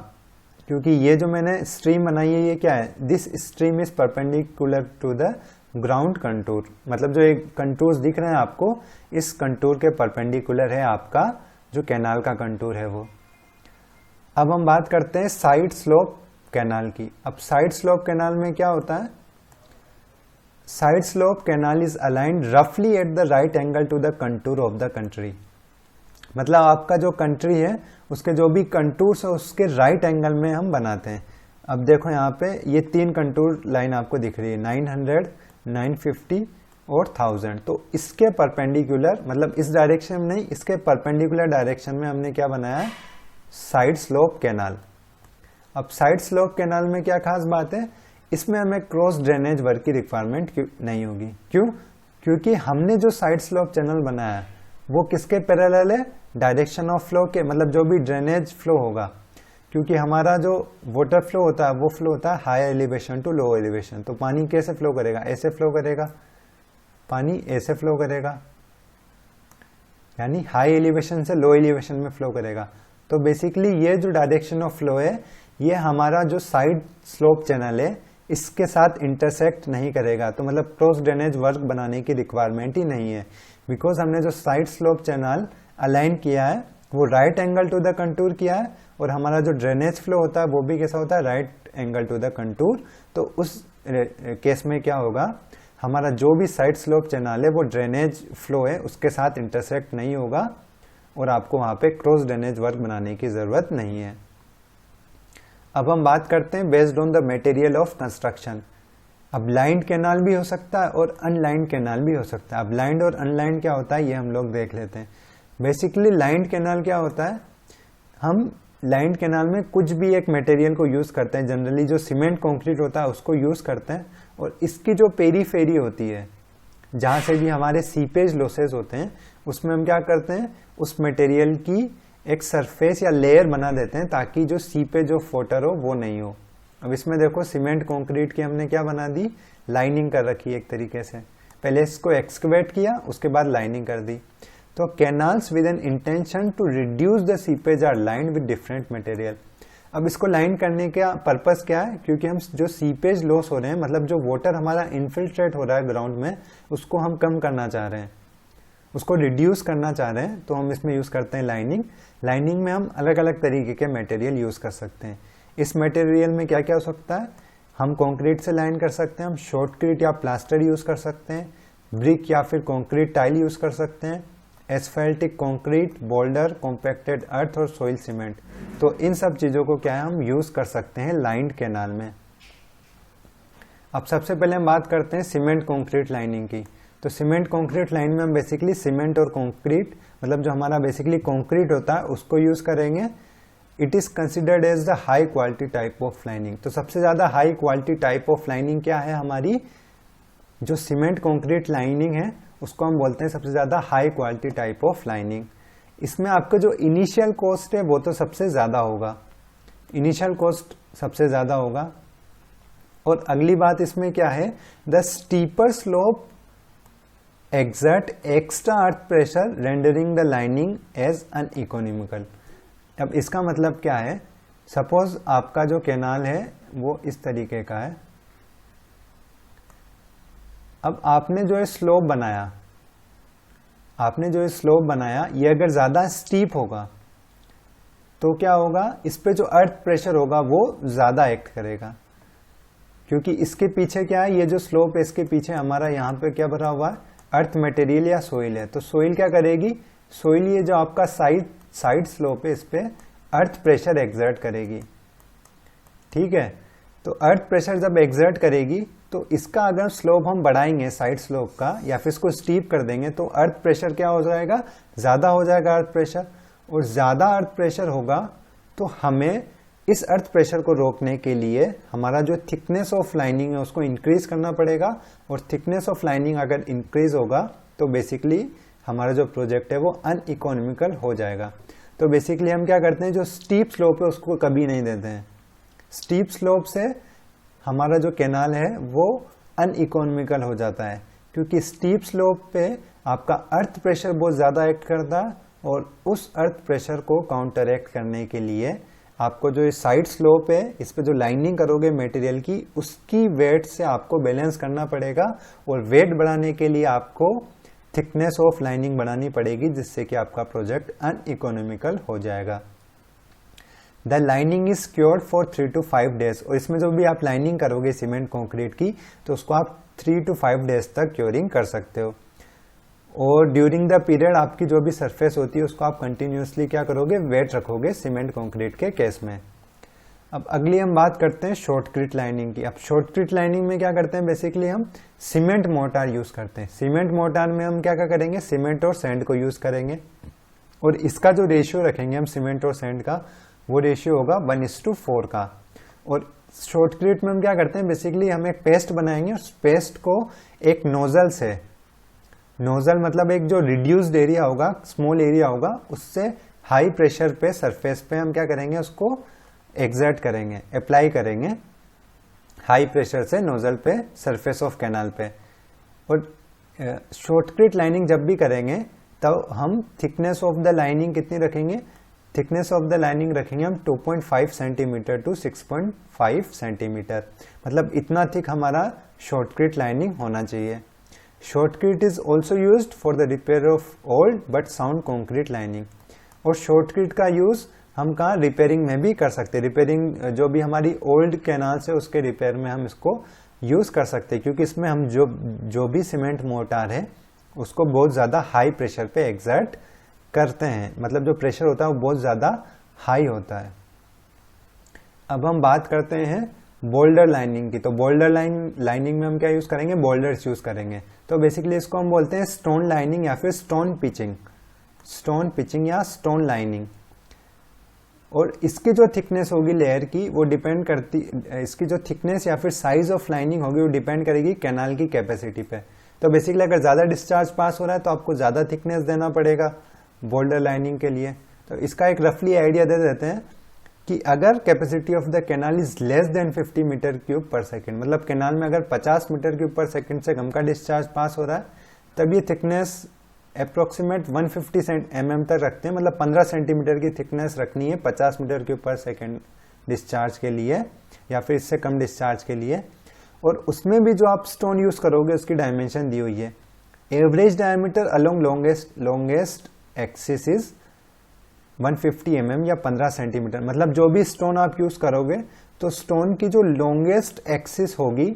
क्योंकि ये जो मैंने स्ट्रीम बनाई है ये क्या है, this stream is perpendicular to the ground contour, मतलब जो एक कंटूर्स दिख रहे हैं आपको, इस कंटूर के परपेंडिकुलर है आपका जो कैनाल का कंटूर है वो। अब हम बात करते हैं साइड स्लोप कैनाल की। अब साइड स्लोप कैनाल में क्या होता है, side slope canal is aligned रफली at the right angle to the contour of the country. मतलब आपका जो कंट्री है उसके जो भी कंटूर्स है उसके राइट एंगल में हम बनाते हैं। अब देखो यहाँ पे ये 3 कंटूर लाइन आपको दिख रही है, 900, 950 और 1000। तो इसके परपेंडिकुलर, मतलब इस डायरेक्शन में नहीं, इसके परपेंडिकुलर डायरेक्शन में हमने क्या बनाया है, साइड स्लोप कैनाल। अब साइड स्लोप कैनाल में क्या खास बात है, इसमें हमें क्रॉस ड्रेनेज वर्क की रिक्वायरमेंट नहीं होगी। क्यों? क्योंकि हमने जो साइड स्लोप चैनल बनाया है वो किसके पैरेलल है, डायरेक्शन ऑफ फ्लो के, मतलब जो भी ड्रेनेज फ्लो होगा। क्योंकि हमारा जो वाटर फ्लो होता है वो फ्लो होता है high elevation to low elevation. तो पानी कैसे फ्लो करेगा, ऐसे फ्लो करेगा, पानी ऐसे फ्लो करेगा, यानी हाई एलिवेशन से लो एलिवेशन में फ्लो करेगा। तो बेसिकली ये जो डायरेक्शन ऑफ फ्लो है ये हमारा जो साइड स्लोप चैनल है इसके साथ इंटरसेक्ट नहीं करेगा। तो मतलब क्रॉस ड्रेनेज वर्क बनाने की रिक्वायरमेंट ही नहीं है, बिकॉज हमने जो साइड स्लोप चैनल अलाइन किया है वो right angle to the contour किया है, और हमारा जो ड्रेनेज फ्लो होता है वो भी कैसा होता है, right angle to the contour. तो उस केस में क्या होगा, हमारा जो भी साइड स्लोप चैनल है वो ड्रेनेज फ्लो है उसके साथ इंटरसेक्ट नहीं होगा, और आपको वहां पे क्रॉस ड्रेनेज वर्क बनाने की जरूरत नहीं है। अब हम बात करते हैं based on the material of construction. अब लाइंड कैनाल भी हो सकता है और अनलाइंड कैनाल भी हो सकता है। अब लाइंड और अनलाइंड क्या होता है ये हम लोग देख लेते हैं। बेसिकली लाइंड कैनाल क्या होता है, हम लाइंड कैनाल में कुछ भी एक मटेरियल को यूज करते हैं, जनरली जो सीमेंट कंक्रीट होता है उसको यूज करते हैं, और इसकी जो पेरीफेरी होती है जहां से भी हमारे सीपेज लॉसेज होते हैं उसमें हम क्या करते हैं, उस मटेरियल की एक सरफेस या लेयर बना देते हैं ताकि जो सीपेज ऑफ वाटर हो वो नहीं हो। अब इसमें देखो सीमेंट कंक्रीट की हमने क्या बना दी, लाइनिंग कर रखी है एक तरीके से। पहले इसको एक्सकवेट किया, उसके बाद लाइनिंग कर दी। तो canals with an intention to reduce the seepage are lined with different material. अब इसको लाइन करने का पर्पस क्या है, क्योंकि हम जो सीपेज लॉस हो रहे हैं, मतलब जो वाटर हमारा इन्फिल्ट्रेट हो रहा है ग्राउंड में, उसको हम कम करना चाह रहे हैं, उसको रिड्यूस करना चाह रहे हैं, तो हम इसमें यूज करते हैं लाइनिंग। लाइनिंग में हम अलग अलग तरीके के मटेरियल यूज कर सकते हैं। इस मटेरियल में क्या क्या हो सकता है, हम कंक्रीट से लाइन कर सकते हैं, हम शॉर्टक्रीट या प्लास्टर यूज कर सकते हैं, ब्रिक या फिर कंक्रीट टाइल यूज कर सकते हैं, एस्फेल्टिक कंक्रीट, बोल्डर, कॉम्पैक्टेड अर्थ और सोइल सीमेंट। तो इन सब चीजों को क्या है, हम यूज कर सकते हैं लाइंड कैनाल में। अब सबसे पहले हम बात करते हैं सीमेंट कंक्रीट लाइनिंग की। तो सीमेंट कंक्रीट लाइन में हम बेसिकली सीमेंट और कंक्रीट, मतलब जो हमारा बेसिकली कंक्रीट होता है उसको यूज करेंगे। It is considered as the high quality type of lining. तो सबसे ज्यादा high quality type of lining क्या है, हमारी जो सीमेंट कंक्रीट लाइनिंग है उसको हम बोलते हैं सबसे ज्यादा high quality type of lining. इसमें आपका जो इनिशियल कॉस्ट है वो तो सबसे ज्यादा होगा, इनिशियल कॉस्ट सबसे ज्यादा होगा। और अगली बात इसमें क्या है, the steeper slope exert extra earth pressure rendering the lining as uneconomical। अब इसका मतलब क्या है, सपोज आपका जो कैनाल है वो इस तरीके का है। अब आपने जो है स्लोप बनाया, आपने जो है स्लोप बनाया, ये अगर ज्यादा स्टीप होगा तो क्या होगा, इस पे जो अर्थ प्रेशर होगा वो ज्यादा एक्ट करेगा, क्योंकि इसके पीछे क्या है, ये जो स्लोप है इसके पीछे हमारा यहाँ पे क्या भरा हुआ है, अर्थ मटेरियल या सोइल है। तो सोइल क्या करेगी, सोइल ये जो आपका साइड स्लोप है इस पे अर्थ प्रेशर एक्सर्ट करेगी, ठीक है। तो अर्थ प्रेशर जब एक्सर्ट करेगी तो इसका अगर स्लोप हम बढ़ाएंगे साइड स्लोप का, या फिर इसको स्टीप कर देंगे, तो अर्थ प्रेशर क्या हो जाएगा, ज्यादा हो जाएगा अर्थ प्रेशर। और ज्यादा अर्थ प्रेशर होगा तो हमें इस अर्थ प्रेशर को रोकने के लिए हमारा जो थिकनेस ऑफ लाइनिंग है उसको इंक्रीज करना पड़ेगा। और थिकनेस ऑफ लाइनिंग अगर इंक्रीज होगा तो बेसिकली हमारा जो प्रोजेक्ट है वो अनइकोनॉमिकल हो जाएगा। तो बेसिकली हम क्या करते हैं, जो स्टीप स्लोप है उसको कभी नहीं देते हैं। स्टीप स्लोप से हमारा जो कैनाल है वो अनइकोनॉमिकल हो जाता है, क्योंकि स्टीप स्लोप पे आपका अर्थ प्रेशर बहुत ज्यादा एक्ट करता है, और उस अर्थ प्रेशर को काउंटर एक्ट करने के लिए आपको जो साइड स्लोप है इस पे जो लाइनिंग करोगे मटेरियल की, उसकी वेट से आपको बैलेंस करना पड़ेगा। और वेट बढ़ाने के लिए आपको थिकनेस ऑफ लाइनिंग बढ़ानी पड़ेगी, जिससे कि आपका प्रोजेक्ट अनइकोनॉमिकल हो जाएगा। The lining is cured for 3 to 5 days। और इसमें जो भी आप लाइनिंग करोगे सीमेंट कंक्रीट की, तो उसको आप 3 to 5 डेज तक क्योरिंग कर सकते हो। और ड्यूरिंग द पीरियड आपकी जो भी सरफेस होती है उसको आप कंटिन्यूसली क्या करोगे, वेट रखोगे सीमेंट कंक्रीट के केस में। अब अगली हम बात करते हैं शॉर्टक्रीट लाइनिंग की। अब शॉर्टक्रीट लाइनिंग में क्या करते हैं, बेसिकली हम सीमेंट मोर्टार यूज करते हैं। सीमेंट मोर्टार में हम क्या क्या करेंगे, सीमेंट और सैंड को यूज करेंगे, और इसका जो रेशियो रखेंगे हम सीमेंट और सैंड का, वो रेशियो होगा 1:4 का। और शॉर्टक्रीट में हम क्या करते हैं, बेसिकली हम एक पेस्ट बनाएंगे, उस पेस्ट को एक नोजल से, नोजल मतलब एक जो रिड्यूस्ड एरिया होगा, स्मॉल एरिया होगा, उससे हाई प्रेशर पे सरफेस पे हम क्या करेंगे, उसको एक्सर्ट करेंगे, अप्लाई करेंगे हाई प्रेशर से नोजल पे, सरफेस ऑफ कैनाल पे। और शॉर्टक्रीट लाइनिंग जब भी करेंगे तब हम थिकनेस ऑफ द लाइनिंग कितनी रखेंगे, थिकनेस ऑफ द लाइनिंग रखेंगे हम 2.5 सेंटीमीटर टू 6.5 सेंटीमीटर, मतलब इतना थिक हमारा शॉर्टक्रीट लाइनिंग होना चाहिए। Shotcrete is also used for the repair of old but sound concrete lining. और शॉर्टक्रीट का यूज हम कहाँ, रिपेयरिंग में भी कर सकते हैं। रिपेयरिंग जो भी हमारी ओल्ड कैनाल से उसके रिपेयर में हम इसको यूज कर सकते हैं, क्योंकि इसमें हम जो भी सीमेंट मोर्टार है उसको बहुत ज्यादा हाई प्रेशर पे एक्सर्ट करते हैं, मतलब जो प्रेशर होता है वो बहुत ज्यादा हाई होता है। अब हम बात करते हैं बोल्डर लाइनिंग की। तो बोल्डर लाइनिंग में हम क्या यूज करेंगे, बोल्डर्स यूज करेंगे। तो बेसिकली इसको हम बोलते हैं स्टोन लाइनिंग या फिर स्टोन पिचिंग या स्टोन लाइनिंग। और इसकी जो थिकनेस होगी लेयर की, वो डिपेंड करती, इसकी जो थिकनेस या फिर साइज ऑफ लाइनिंग होगी वो डिपेंड करेगी कैनाल की कैपेसिटी पे। तो बेसिकली अगर ज्यादा डिस्चार्ज पास हो रहा है तो आपको ज्यादा थिकनेस देना पड़ेगा बोल्डर लाइनिंग के लिए। तो इसका एक रफली आइडिया दे देते हैं कि अगर capacity of the canal is less than 50 metre cube per second, मतलब कैनाल में अगर 50 मीटर क्यूब पर सेकेंड से कम का डिस्चार्ज पास हो रहा है, तब ये थिकनेस अप्रोक्सीमेट 150 mm तक रखते हैं, मतलब 15 सेंटीमीटर की थिकनेस रखनी है 50 metre cube per second discharge के लिए या फिर इससे कम डिस्चार्ज के लिए। और उसमें भी जो आप स्टोन यूज करोगे उसकी डायमेंशन दी हुई है। Average diameter along longest axis is 150 mm या 15 सेंटीमीटर, मतलब जो भी स्टोन आप यूज करोगे तो स्टोन की जो लॉन्गेस्ट एक्सिस होगी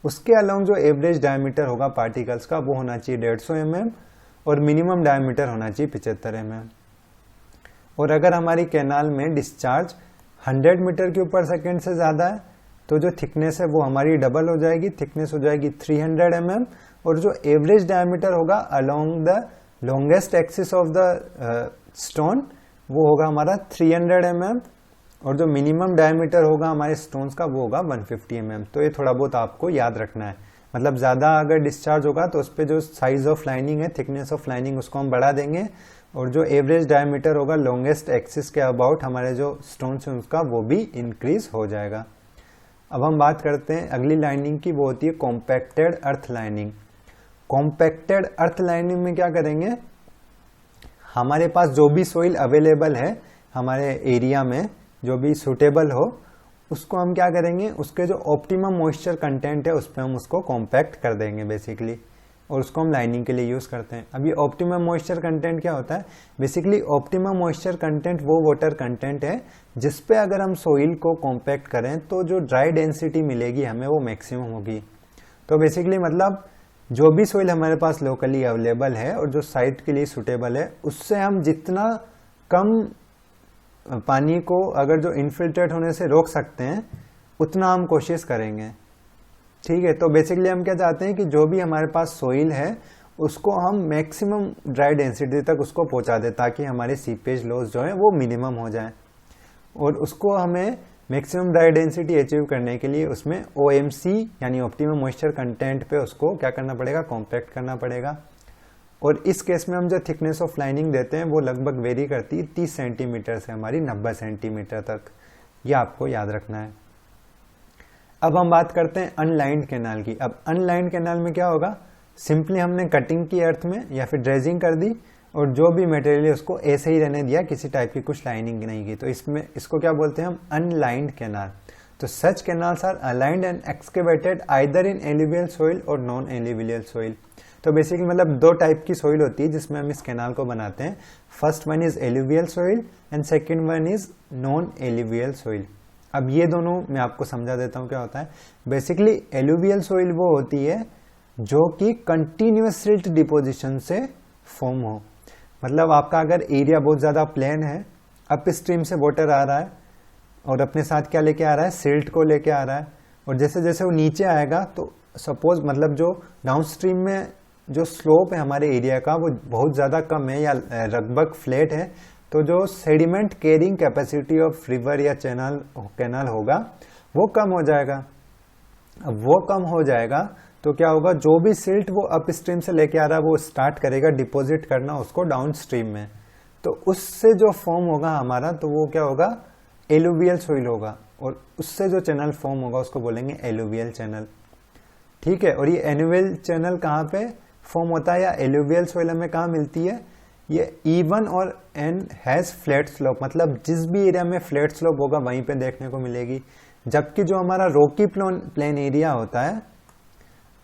उसके अलोंग जो एवरेज डायमीटर होगा पार्टिकल्स का, वो होना चाहिए 150 mm और मिनिमम डायमीटर होना चाहिए 75 mm। और अगर हमारी कैनाल में discharge 100 metre cube per second से ज्यादा है तो जो थिकनेस है वो हमारी डबल हो जाएगी, थिकनेस हो जाएगी 300 mm, और जो एवरेज डायमीटर होगा along the longest axis of the stone वो होगा हमारा 300 mm, और जो मिनिमम डायमीटर होगा हमारे स्टोन्स का वो होगा 150 mm। तो ये थोड़ा बहुत आपको याद रखना है, मतलब ज्यादा अगर डिस्चार्ज होगा तो उस पर जो साइज ऑफ लाइनिंग है, थिकनेस ऑफ लाइनिंग, उसको हम बढ़ा देंगे, और जो एवरेज डायमीटर होगा लॉन्गेस्ट एक्सिस के अबाउट हमारे जो स्टोन्स हैं उसका वो भी इंक्रीज हो जाएगा। अब हम बात करते हैं अगली लाइनिंग की, वो होती है कॉम्पैक्टेड अर्थ लाइनिंग। कॉम्पैक्टेड अर्थ लाइनिंग में क्या करेंगे, हमारे पास जो भी सोइल अवेलेबल है हमारे एरिया में, जो भी सुटेबल हो, उसको हम क्या करेंगे, उसके जो ऑप्टिमम मॉइस्चर कंटेंट है उस पर हम उसको कॉम्पैक्ट कर देंगे बेसिकली, और उसको हम लाइनिंग के लिए यूज करते हैं। अब ये ऑप्टिमम मॉइस्चर कंटेंट क्या होता है, बेसिकली ऑप्टिमम मॉइस्चर कंटेंट वो वाटर कंटेंट है जिसपे अगर हम सोइल को कॉम्पैक्ट करें तो जो ड्राई डेंसिटी मिलेगी हमें वो मैक्सिमम होगी। तो बेसिकली मतलब जो भी सोइल हमारे पास लोकली अवेलेबल है और जो साइट के लिए सुटेबल है, उससे हम जितना कम पानी को अगर जो इनफिल्ट्रेट होने से रोक सकते हैं उतना हम कोशिश करेंगे। ठीक है, तो बेसिकली हम क्या चाहते हैं कि जो भी हमारे पास सोइल है उसको हम मैक्सिमम ड्राई डेंसिटी तक उसको पहुंचा दें, ताकि हमारे सीपेज लॉस जो है वो मिनिमम हो जाए। और उसको हमें मैक्सिमम ड्राई डेंसिटी अचीव करने के लिए उसमें OMC यानी ऑप्टिमम मॉइस्चर कंटेंट पे उसको क्या करना पड़ेगा, कॉम्पैक्ट करना पड़ेगा। और इस केस में हम जो थिकनेस ऑफ लाइनिंग देते हैं वो लगभग वेरी करती है 30 सेंटीमीटर से हमारी 90 सेंटीमीटर तक, ये आपको याद रखना है। अब हम बात करते हैं अनलाइंड कैनाल की। अब अनलाइंड कैनाल में क्या होगा, सिंपली हमने कटिंग की अर्थ में या फिर ड्रेजिंग कर दी और जो भी मटेरियल है उसको ऐसे ही रहने दिया, किसी टाइप की कुछ लाइनिंग नहीं की, तो इसमें इसको क्या बोलते हैं हम, अनलाइंड कैनाल। तो such canals are aligned and excavated either in alluvial soil और नॉन एलुवियल सोइल। तो बेसिकली मतलब दो टाइप की सोइल होती है जिसमें हम इस कैनाल को बनाते हैं। First one is alluvial soil and second one is non alluvial soil. अब ये दोनों मैं आपको समझा देता हूँ क्या होता है। बेसिकली एलुवियल सोइल वो होती है जो कि कंटिन्यूस सिल्ट डिपोजिशन से फॉर्म हो। मतलब आपका अगर एरिया बहुत ज़्यादा प्लेन है, अप स्ट्रीम से वाटर आ रहा है और अपने साथ क्या लेके आ रहा है, सिल्ट को लेके आ रहा है, और जैसे जैसे वो नीचे आएगा तो सपोज मतलब जो डाउन स्ट्रीम में जो स्लोप है हमारे एरिया का वो बहुत ज़्यादा कम है या लगभग फ्लैट है, तो जो sediment carrying capacity of river या कैनाल होगा वो कम हो जाएगा। अब वो कम हो जाएगा तो क्या होगा, जो भी सिल्ट वो अप स्ट्रीम से लेके आ रहा है वो स्टार्ट करेगा डिपॉजिट करना उसको डाउन स्ट्रीम में, तो उससे जो फॉर्म होगा हमारा, तो वो क्या होगा, एलुवियल सोइल होगा, और उससे जो चैनल फॉर्म होगा उसको बोलेंगे एलुवियल चैनल। ठीक है, और ये एनुअल चैनल कहाँ पे फॉर्म होता है या एलुवियल सोइल हमें कहाँ मिलती है, ये E1 और N हैज फ्लैट स्लोप, मतलब जिस भी एरिया में फ्लैट स्लोप होगा वहीं पे देखने को मिलेगी। जबकि जो हमारा रॉकी प्लेन एरिया होता है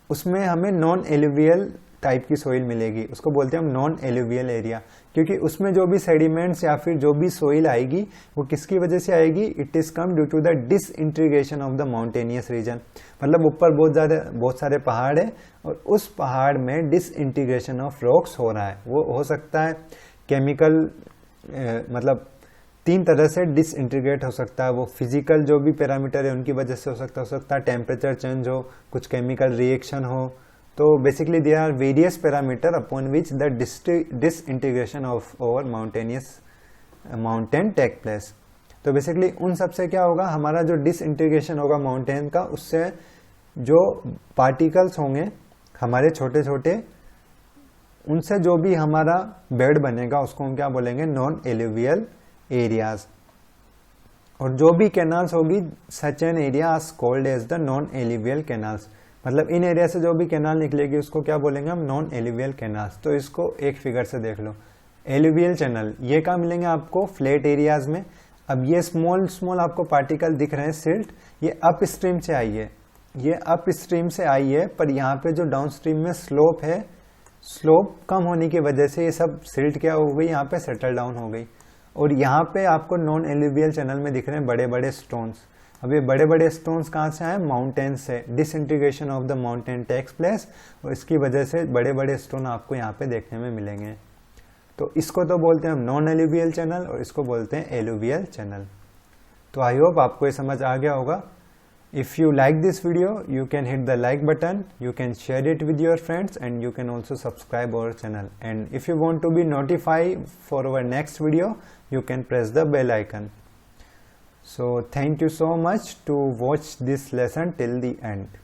उसमें हमें नॉन एलुवियल टाइप की सोइल मिलेगी, उसको बोलते हैं हम नॉन एलुवियल एरिया, क्योंकि उसमें जो भी सेडिमेंट्स या फिर जो भी सोइल आएगी वो किसकी वजह से आएगी, it is come due to the disintegration of the mountainous region. मतलब ऊपर बहुत सारे पहाड़ है और उस पहाड़ में डिसइंटीग्रेशन ऑफ रॉक्स हो रहा है। वो हो सकता है केमिकल, मतलब 3 तरह से डिसइंटीग्रेट हो सकता है, वो फिजिकल जो भी पैरामीटर है उनकी वजह से हो सकता है टेम्परेचर चेंज हो, कुछ केमिकल रिएक्शन हो, तो basically there are various parameter upon which the disintegration of over mountain take place. तो बेसिकली उन सब से क्या होगा, हमारा जो डिसइंटीग्रेशन होगा माउंटेन का, उससे जो पार्टिकल्स होंगे हमारे छोटे छोटे, उनसे जो भी हमारा बेड बनेगा उसको हम क्या बोलेंगे, नॉन एलुवियल एरियाज। और जो भी कैनाल्स होगी such an area are called as the non alluvial canals. मतलब इन एरिया से जो भी कैनाल निकलेगी उसको क्या बोलेंगे हम, नॉन एलुवियल कैनाल्स। तो इसको एक फिगर से देख लो, एलुवियल चैनल ये कहाँ मिलेंगे आपको, फ्लैट एरियाज में। अब ये स्मॉल स्मॉल आपको पार्टिकल दिख रहे हैं सिल्ट, ये अप स्ट्रीम से आई है, ये अप स्ट्रीम से आई है, पर यहाँ पे जो डाउन स्ट्रीम में स्लोप है, स्लोप कम होने की वजह से ये सब सिल्ट क्या हो गई, यहाँ पे सेटल डाउन हो गई। और यहाँ पे आपको नॉन एलुवियल चैनल में दिख रहे हैं बड़े बड़े स्टोन्स। अब ये बड़े बड़े स्टोन्स कहाँ से आए, माउंटेन से, disintegration of the mountain takes place, और इसकी वजह से बड़े बड़े स्टोन आपको यहाँ पे देखने में मिलेंगे। तो इसको तो बोलते हैं हम नॉन एलुवियल चैनल और इसको बोलते हैं एलुवियल चैनल। तो आई होप आपको ये समझ आ गया होगा। If you like this video, you can hit the like button, you can share it with your friends, and you can also subscribe our channel. And if you want to be notified for our next video, you can press the bell icon. So thank you so much to watch this lesson till the end.